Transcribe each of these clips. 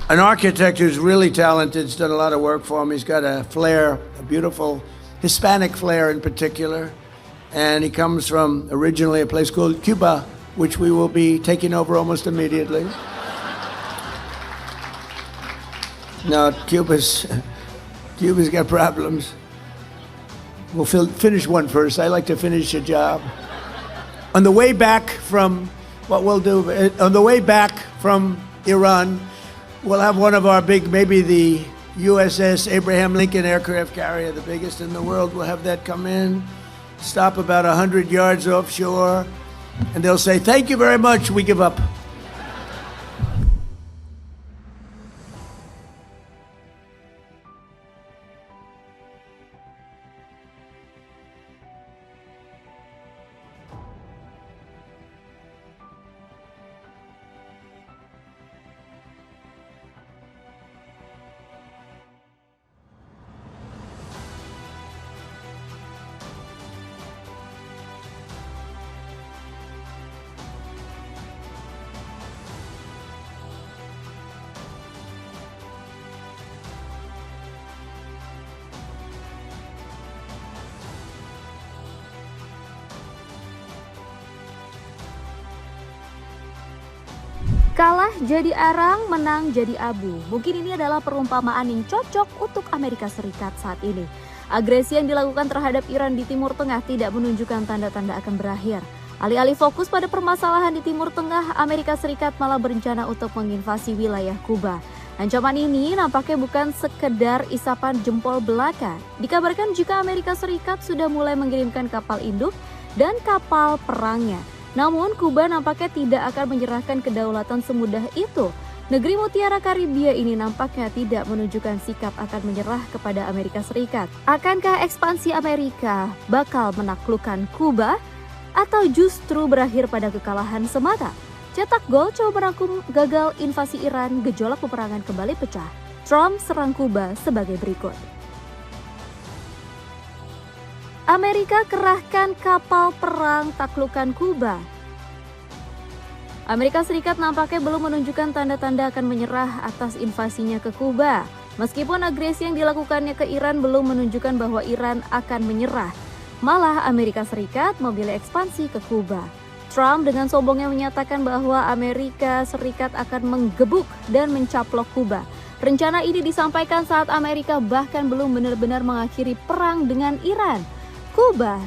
an architect who's really talented. He's done a lot of work for him. He's got a flair, a beautiful Hispanic flair in particular. And he comes from originally a place called Cuba, which we will be taking over almost immediately. No, Cuba's got problems. We'll finish one first. I like to finish a job. On the way back from Iran, we'll have one of our big, maybe the USS Abraham Lincoln aircraft carrier, the biggest in the world. We'll have that come in, stop about 100 yards offshore, and they'll say, "Thank you very much, we give up." Kalah jadi arang, menang jadi abu. Mungkin ini adalah perumpamaan yang cocok untuk Amerika Serikat saat ini. Agresi yang dilakukan terhadap Iran di Timur Tengah tidak menunjukkan tanda-tanda akan berakhir. Alih-alih fokus pada permasalahan di Timur Tengah, Amerika Serikat malah berencana untuk menginvasi wilayah Kuba. Ancaman ini nampaknya bukan sekedar isapan jempol belaka. Dikabarkan jika Amerika Serikat sudah mulai mengirimkan kapal induk dan kapal perangnya. Namun, Kuba nampaknya tidak akan menyerahkan kedaulatan semudah itu. Negeri Mutiara Karibia ini nampaknya tidak menunjukkan sikap akan menyerah kepada Amerika Serikat. Akankah ekspansi Amerika bakal menaklukkan Kuba atau justru berakhir pada kekalahan semata? Cetak gol coba merangkum gagal invasi Iran, gejolak peperangan kembali pecah. Trump serang Kuba sebagai berikut. Amerika kerahkan kapal perang taklukkan Kuba. Amerika Serikat nampaknya belum menunjukkan tanda-tanda akan menyerah atas invasinya ke Kuba. Meskipun agresi yang dilakukannya ke Iran belum menunjukkan bahwa Iran akan menyerah, malah Amerika Serikat memilih ekspansi ke Kuba. Trump dengan sombongnya menyatakan bahwa Amerika Serikat akan menggebuk dan mencaplok Kuba. Rencana ini disampaikan saat Amerika bahkan belum benar-benar mengakhiri perang dengan Iran. Kuba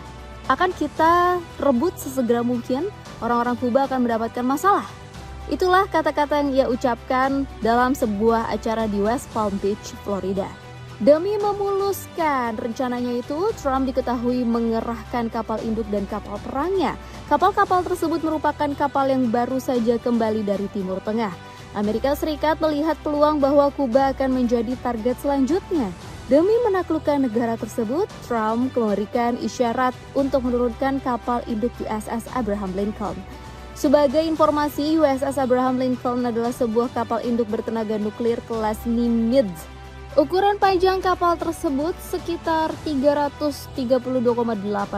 akan kita rebut sesegera mungkin, orang-orang Kuba akan mendapatkan masalah. Itulah kata-kata yang ia ucapkan dalam sebuah acara di West Palm Beach, Florida. Demi memuluskan rencananya itu, Trump diketahui mengerahkan kapal induk dan kapal perangnya. Kapal-kapal tersebut merupakan kapal yang baru saja kembali dari Timur Tengah. Amerika Serikat melihat peluang bahwa Kuba akan menjadi target selanjutnya. Demi menaklukkan negara tersebut, Trump memberikan isyarat untuk menurunkan kapal induk USS Abraham Lincoln. Sebagai informasi, USS Abraham Lincoln adalah sebuah kapal induk bertenaga nuklir kelas Nimitz. Ukuran panjang kapal tersebut sekitar 332,8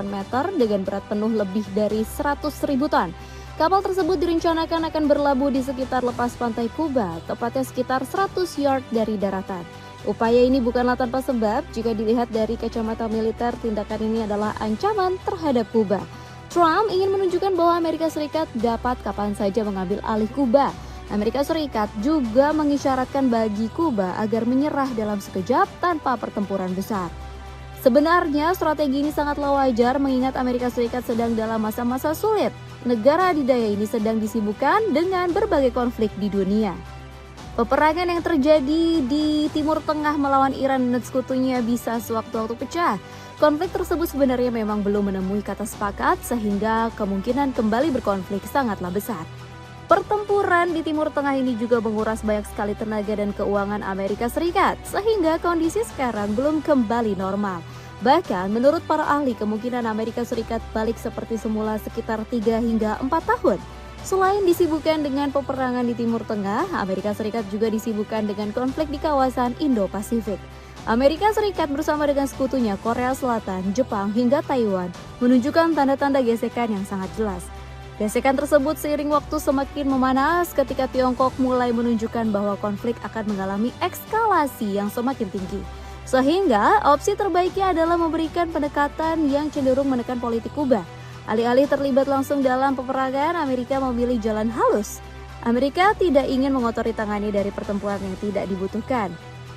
meter dengan berat penuh lebih dari 100.000 ton. Kapal tersebut direncanakan akan berlabuh di sekitar lepas pantai Kuba, tepatnya sekitar 100 yard dari daratan. Upaya ini bukanlah tanpa sebab. Jika dilihat dari kacamata militer, tindakan ini adalah ancaman terhadap Kuba. Trump ingin menunjukkan bahwa Amerika Serikat dapat kapan saja mengambil alih Kuba. Amerika Serikat juga mengisyaratkan bagi Kuba agar menyerah dalam sekejap tanpa pertempuran besar. Sebenarnya strategi ini sangatlah wajar mengingat Amerika Serikat sedang dalam masa-masa sulit. Negara adidaya ini sedang disibukkan dengan berbagai konflik di dunia. Peperangan yang terjadi di Timur Tengah melawan Iran dan sekutunya bisa sewaktu-waktu pecah. Konflik tersebut sebenarnya memang belum menemui kata sepakat sehingga kemungkinan kembali berkonflik sangatlah besar. Pertempuran di Timur Tengah ini juga menguras banyak sekali tenaga dan keuangan Amerika Serikat sehingga kondisi sekarang belum kembali normal. Bahkan menurut para ahli kemungkinan Amerika Serikat balik seperti semula sekitar 3 hingga 4 tahun. Selain disibukkan dengan peperangan di Timur Tengah, Amerika Serikat juga disibukkan dengan konflik di kawasan Indo-Pasifik. Amerika Serikat bersama dengan sekutunya Korea Selatan, Jepang, hingga Taiwan menunjukkan tanda-tanda gesekan yang sangat jelas. Gesekan tersebut seiring waktu semakin memanas ketika Tiongkok mulai menunjukkan bahwa konflik akan mengalami eskalasi yang semakin tinggi. Sehingga opsi terbaiknya adalah memberikan pendekatan yang cenderung menekan politik Kuba. Alih-alih terlibat langsung dalam peperangan, Amerika memilih jalan halus. Amerika tidak ingin mengotori tangannya dari pertempuran yang tidak dibutuhkan.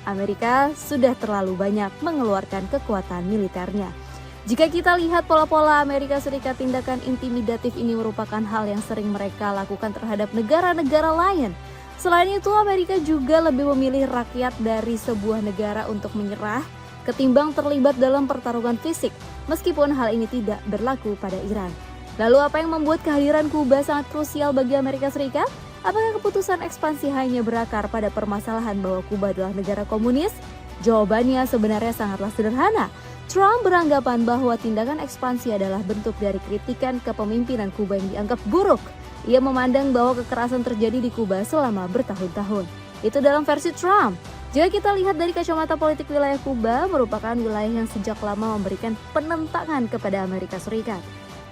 Amerika sudah terlalu banyak mengeluarkan kekuatan militernya. Jika kita lihat pola-pola Amerika Serikat, tindakan intimidatif ini merupakan hal yang sering mereka lakukan terhadap negara-negara lain. Selain itu, Amerika juga lebih memilih rakyat dari sebuah negara untuk menyerah ketimbang terlibat dalam pertarungan fisik, meskipun hal ini tidak berlaku pada Iran. Lalu apa yang membuat kehadiran Kuba sangat krusial bagi Amerika Serikat? Apakah keputusan ekspansi hanya berakar pada permasalahan bahwa Kuba adalah negara komunis? Jawabannya sebenarnya sangatlah sederhana. Trump beranggapan bahwa tindakan ekspansi adalah bentuk dari kritikan kepemimpinan Kuba yang dianggap buruk. Ia memandang bahwa kekerasan terjadi di Kuba selama bertahun-tahun. Itu dalam versi Trump. Jika kita lihat dari kacamata politik, wilayah Kuba merupakan wilayah yang sejak lama memberikan penentangan kepada Amerika Serikat.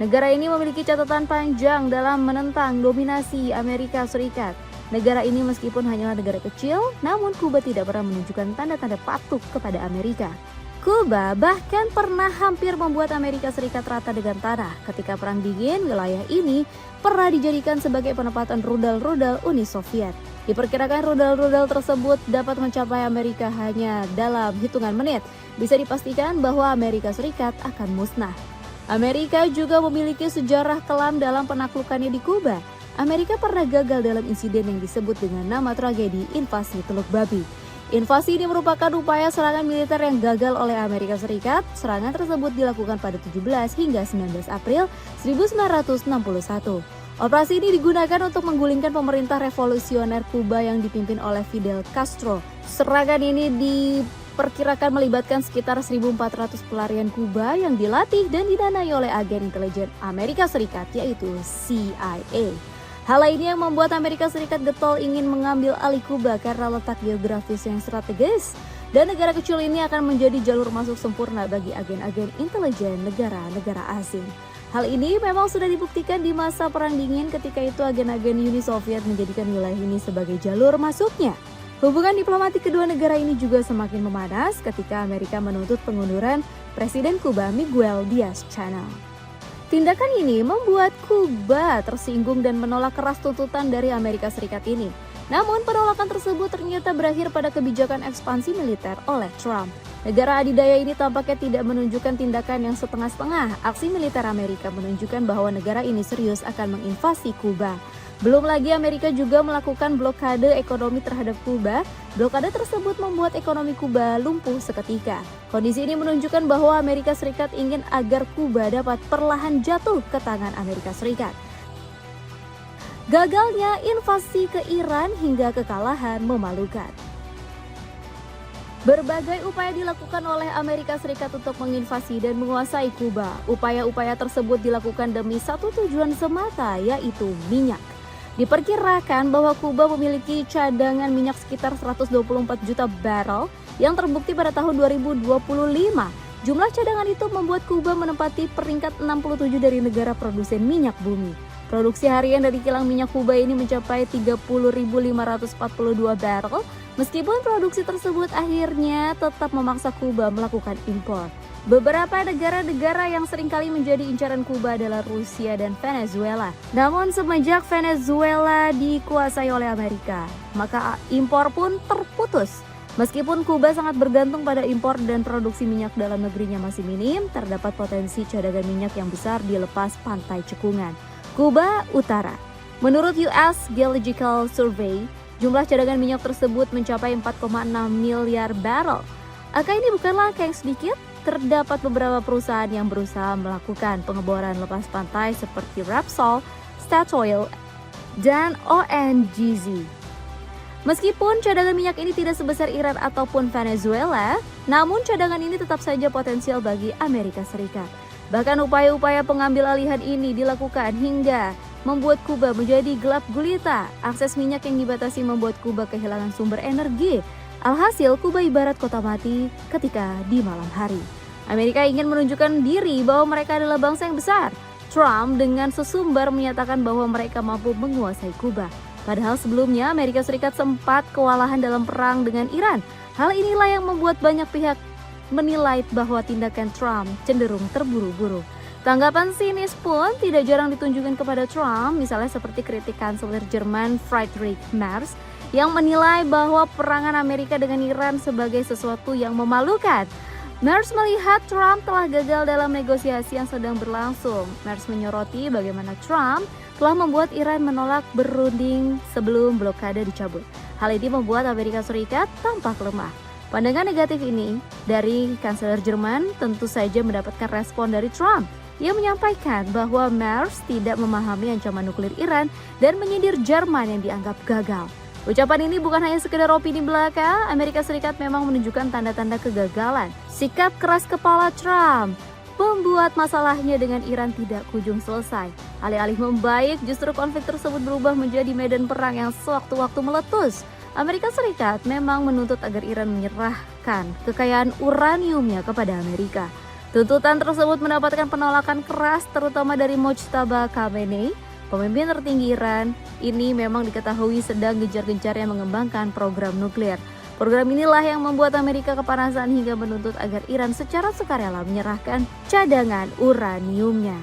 Negara ini memiliki catatan panjang dalam menentang dominasi Amerika Serikat. Negara ini meskipun hanyalah negara kecil, namun Kuba tidak pernah menunjukkan tanda-tanda patuh kepada Amerika. Kuba bahkan pernah hampir membuat Amerika Serikat rata dengan tanah. Ketika Perang Dingin, wilayah ini pernah dijadikan sebagai penempatan rudal-rudal Uni Soviet. Diperkirakan rudal-rudal tersebut dapat mencapai Amerika hanya dalam hitungan menit. Bisa dipastikan bahwa Amerika Serikat akan musnah. Amerika juga memiliki sejarah kelam dalam penaklukannya di Kuba. Amerika pernah gagal dalam insiden yang disebut dengan nama tragedi invasi Teluk Babi. Invasi ini merupakan upaya serangan militer yang gagal oleh Amerika Serikat. Serangan tersebut dilakukan pada 17 hingga 19 April 1961. Operasi ini digunakan untuk menggulingkan pemerintah revolusioner Kuba yang dipimpin oleh Fidel Castro. Serangan ini diperkirakan melibatkan sekitar 1.400 pelarian Kuba yang dilatih dan didanai oleh agen intelijen Amerika Serikat, yaitu CIA. Hal lainnya yang membuat Amerika Serikat getol ingin mengambil alih Kuba karena letak geografis yang strategis, dan negara kecil ini akan menjadi jalur masuk sempurna bagi agen-agen intelijen negara-negara asing. Hal ini memang sudah dibuktikan di masa Perang Dingin ketika itu agen-agen Uni Soviet menjadikan wilayah ini sebagai jalur masuknya. Hubungan diplomatik kedua negara ini juga semakin memanas ketika Amerika menuntut pengunduran Presiden Kuba Miguel Diaz-Canel. Tindakan ini membuat Kuba tersinggung dan menolak keras tuntutan dari Amerika Serikat ini. Namun penolakan tersebut ternyata berakhir pada kebijakan ekspansi militer oleh Trump. Negara adidaya ini tampaknya tidak menunjukkan tindakan yang setengah-setengah. Aksi militer Amerika menunjukkan bahwa negara ini serius akan menginvasi Kuba. Belum lagi Amerika juga melakukan blokade ekonomi terhadap Kuba. Blokade tersebut membuat ekonomi Kuba lumpuh seketika. Kondisi ini menunjukkan bahwa Amerika Serikat ingin agar Kuba dapat perlahan jatuh ke tangan Amerika Serikat. Gagalnya invasi ke Iran hingga kekalahan memalukan. Berbagai upaya dilakukan oleh Amerika Serikat untuk menginvasi dan menguasai Kuba. Upaya-upaya tersebut dilakukan demi satu tujuan semata, yaitu minyak. Diperkirakan bahwa Kuba memiliki cadangan minyak sekitar 124 juta barrel yang terbukti pada tahun 2025. Jumlah cadangan itu membuat Kuba menempati peringkat 67 dari negara produsen minyak bumi. Produksi harian dari kilang minyak Kuba ini mencapai 30.542 barrel, meskipun produksi tersebut akhirnya tetap memaksa Kuba melakukan impor. Beberapa negara-negara yang seringkali menjadi incaran Kuba adalah Rusia dan Venezuela. Namun semenjak Venezuela dikuasai oleh Amerika, maka impor pun terputus. Meskipun Kuba sangat bergantung pada impor dan produksi minyak dalam negerinya masih minim, terdapat potensi cadangan minyak yang besar di lepas pantai cekungan Kuba Utara. Menurut US Geological Survey, jumlah cadangan minyak tersebut mencapai 4,6 miliar barrel. Angka ini bukanlah angka yang sedikit. Terdapat beberapa perusahaan yang berusaha melakukan pengeboran lepas pantai seperti Repsol, Statoil, dan ONGZ. Meskipun cadangan minyak ini tidak sebesar Iran ataupun Venezuela, namun cadangan ini tetap saja potensial bagi Amerika Serikat. Bahkan upaya-upaya pengambil alihan ini dilakukan hingga membuat Kuba menjadi gelap gulita. Akses minyak yang dibatasi membuat Kuba kehilangan sumber energi. Alhasil, Kuba ibarat kota mati ketika di malam hari. Amerika ingin menunjukkan diri bahwa mereka adalah bangsa yang besar. Trump dengan sesumbar menyatakan bahwa mereka mampu menguasai Kuba. Padahal sebelumnya Amerika Serikat sempat kewalahan dalam perang dengan Iran. Hal inilah yang membuat banyak pihak menilai bahwa tindakan Trump cenderung terburu-buru. Tanggapan sinis pun tidak jarang ditunjukkan kepada Trump, misalnya seperti kritik kanselir Jerman Friedrich Merz yang menilai bahwa perangan Amerika dengan Iran sebagai sesuatu yang memalukan. Merz melihat Trump telah gagal dalam negosiasi yang sedang berlangsung. Merz menyoroti bagaimana Trump telah membuat Iran menolak berunding sebelum blokade dicabut. Hal ini membuat Amerika Serikat tampak lemah. Pandangan negatif ini dari kanselir Jerman tentu saja mendapatkan respon dari Trump. Ia menyampaikan bahwa Merz tidak memahami ancaman nuklir Iran dan menyindir Jerman yang dianggap gagal. Ucapan ini bukan hanya sekedar opini belaka, Amerika Serikat memang menunjukkan tanda-tanda kegagalan. Sikap keras kepala Trump membuat masalahnya dengan Iran tidak kunjung selesai. Alih-alih membaik, justru konflik tersebut berubah menjadi medan perang yang sewaktu-waktu meletus. Amerika Serikat memang menuntut agar Iran menyerahkan kekayaan uraniumnya kepada Amerika. Tuntutan tersebut mendapatkan penolakan keras terutama dari Mojtaba Khamenei, pemimpin tertinggi Iran. Ini memang diketahui sedang gencar-gencarnya mengembangkan program nuklir. Program inilah yang membuat Amerika kepanasan hingga menuntut agar Iran secara sukarela menyerahkan cadangan uraniumnya.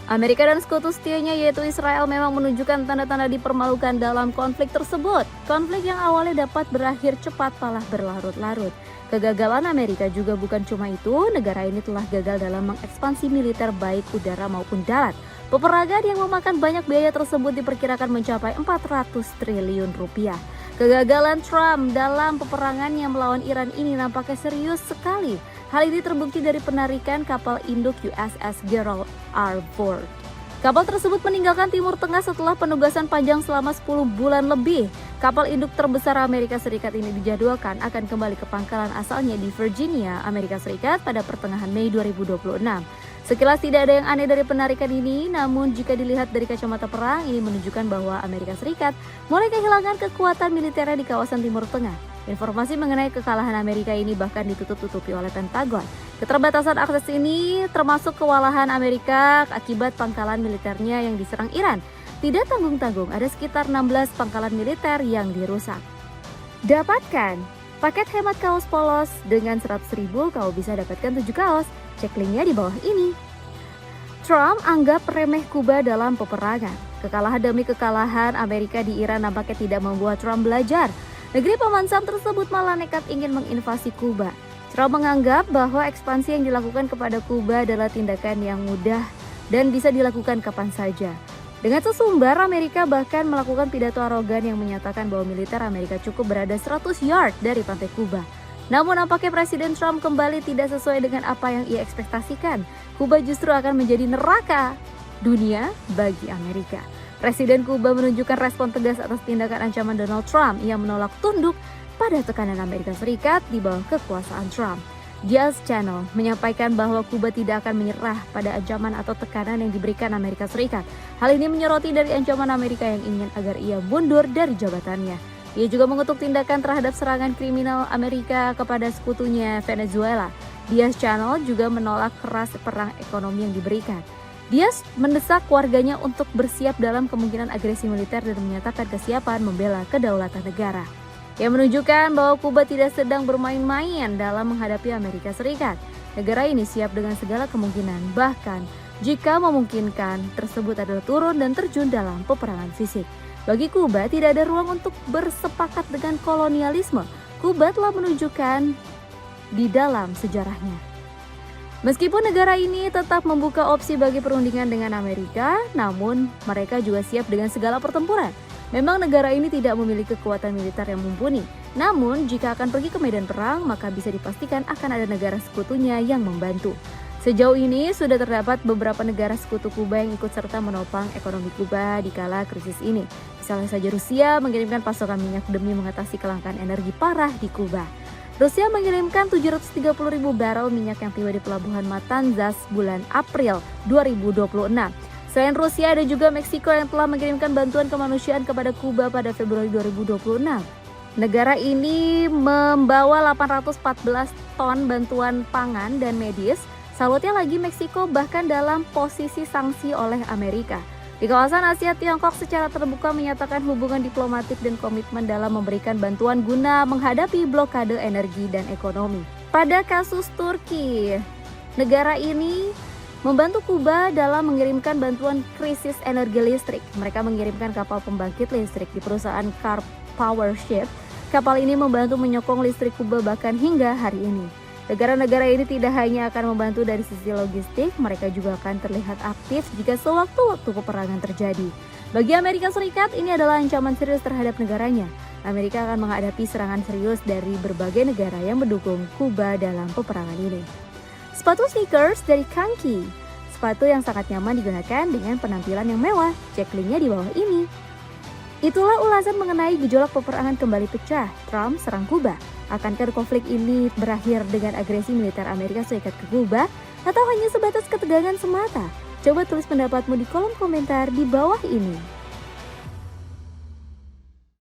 Amerika dan sekutu setianya yaitu Israel memang menunjukkan tanda-tanda dipermalukan dalam konflik tersebut. Konflik yang awalnya dapat berakhir cepat malah berlarut-larut. Kegagalan Amerika juga bukan cuma itu, negara ini telah gagal dalam mengekspansi militer baik udara maupun darat. Peperangan yang memakan banyak biaya tersebut diperkirakan mencapai 400 triliun rupiah. Kegagalan Trump dalam peperangannya melawan Iran ini nampaknya serius sekali. Hal ini terbukti dari penarikan kapal induk USS Gerald R. Ford. Kapal tersebut meninggalkan Timur Tengah setelah penugasan panjang selama 10 bulan lebih. Kapal induk terbesar Amerika Serikat ini dijadwalkan akan kembali ke pangkalan asalnya di Virginia, Amerika Serikat pada pertengahan Mei 2026. Sekilas tidak ada yang aneh dari penarikan ini, namun jika dilihat dari kacamata perang, ini menunjukkan bahwa Amerika Serikat mulai kehilangan kekuatan militernya di kawasan Timur Tengah. Informasi mengenai kekalahan Amerika ini bahkan ditutup-tutupi oleh Pentagon. Keterbatasan akses ini termasuk kewalahan Amerika akibat pangkalan militernya yang diserang Iran. Tidak tanggung-tanggung, ada sekitar 16 pangkalan militer yang dirusak. Dapatkan paket hemat kaos polos dengan 100.000, kau bisa dapatkan 7 kaos. Cek linknya di bawah ini. Trump anggap remeh Kuba dalam peperangan. Kekalahan demi kekalahan Amerika di Iran nampaknya tidak membuat Trump belajar. Negeri pemansam tersebut malah nekat ingin menginvasi Kuba. Trump menganggap bahwa ekspansi yang dilakukan kepada Kuba adalah tindakan yang mudah dan bisa dilakukan kapan saja. Dengan sesumbar, Amerika bahkan melakukan pidato arogan yang menyatakan bahwa militer Amerika cukup berada 100 yard dari pantai Kuba. Namun nampaknya Presiden Trump kembali tidak sesuai dengan apa yang ia ekspektasikan. Kuba justru akan menjadi neraka dunia bagi Amerika. Presiden Kuba menunjukkan respon tegas atas tindakan ancaman Donald Trump yang menolak tunduk pada tekanan Amerika Serikat di bawah kekuasaan Trump. Diaz Channel menyampaikan bahwa Kuba tidak akan menyerah pada ancaman atau tekanan yang diberikan Amerika Serikat. Hal ini menyoroti dari ancaman Amerika yang ingin agar ia mundur dari jabatannya. Ia juga mengutuk tindakan terhadap serangan kriminal Amerika kepada sekutunya Venezuela. Diaz Channel juga menolak keras perang ekonomi yang diberikan. Diaz mendesak warganya untuk bersiap dalam kemungkinan agresi militer dan menyatakan kesiapan membela kedaulatan negara. Ia menunjukkan bahwa Kuba tidak sedang bermain-main dalam menghadapi Amerika Serikat. Negara ini siap dengan segala kemungkinan, bahkan jika memungkinkan tersebut adalah turun dan terjun dalam peperangan fisik. Bagi Kuba tidak ada ruang untuk bersepakat dengan kolonialisme. Kuba telah menunjukkan di dalam sejarahnya. Meskipun negara ini tetap membuka opsi bagi perundingan dengan Amerika, namun mereka juga siap dengan segala pertempuran. Memang negara ini tidak memiliki kekuatan militer yang mumpuni. Namun jika akan pergi ke medan perang, maka bisa dipastikan akan ada negara sekutunya yang membantu. Sejauh ini sudah terdapat beberapa negara sekutu Kuba yang ikut serta menopang ekonomi Kuba di kala krisis ini. Misalnya saja Rusia mengirimkan pasokan minyak demi mengatasi kelangkaan energi parah di Kuba. Rusia mengirimkan 730.000 barel minyak yang tiba di pelabuhan Matanzas bulan April 2026. Selain Rusia, ada juga Meksiko yang telah mengirimkan bantuan kemanusiaan kepada Kuba pada Februari 2026. Negara ini membawa 814 ton bantuan pangan dan medis, Salutnya lagi, Meksiko bahkan dalam posisi sanksi oleh Amerika. Di kawasan Asia, Tiongkok secara terbuka menyatakan hubungan diplomatik dan komitmen dalam memberikan bantuan guna menghadapi blokade energi dan ekonomi. Pada kasus Turki, negara ini membantu Kuba dalam mengirimkan bantuan krisis energi listrik. Mereka mengirimkan kapal pembangkit listrik di perusahaan Car Power Ship. Kapal ini membantu menyokong listrik Kuba bahkan hingga hari ini. Negara-negara ini tidak hanya akan membantu dari sisi logistik, mereka juga akan terlihat aktif jika sewaktu-waktu peperangan terjadi. Bagi Amerika Serikat, ini adalah ancaman serius terhadap negaranya. Amerika akan menghadapi serangan serius dari berbagai negara yang mendukung Kuba dalam peperangan ini. Sepatu sneakers dari Kanki. Sepatu yang sangat nyaman digunakan dengan penampilan yang mewah. Cek linknya di bawah ini. Itulah ulasan mengenai gejolak peperangan kembali pecah, Trump serang Kuba. Akankah konflik ini berakhir dengan agresi militer Amerika Serikat ke Kuba atau hanya sebatas ketegangan semata? Coba tulis pendapatmu di kolom komentar di bawah ini.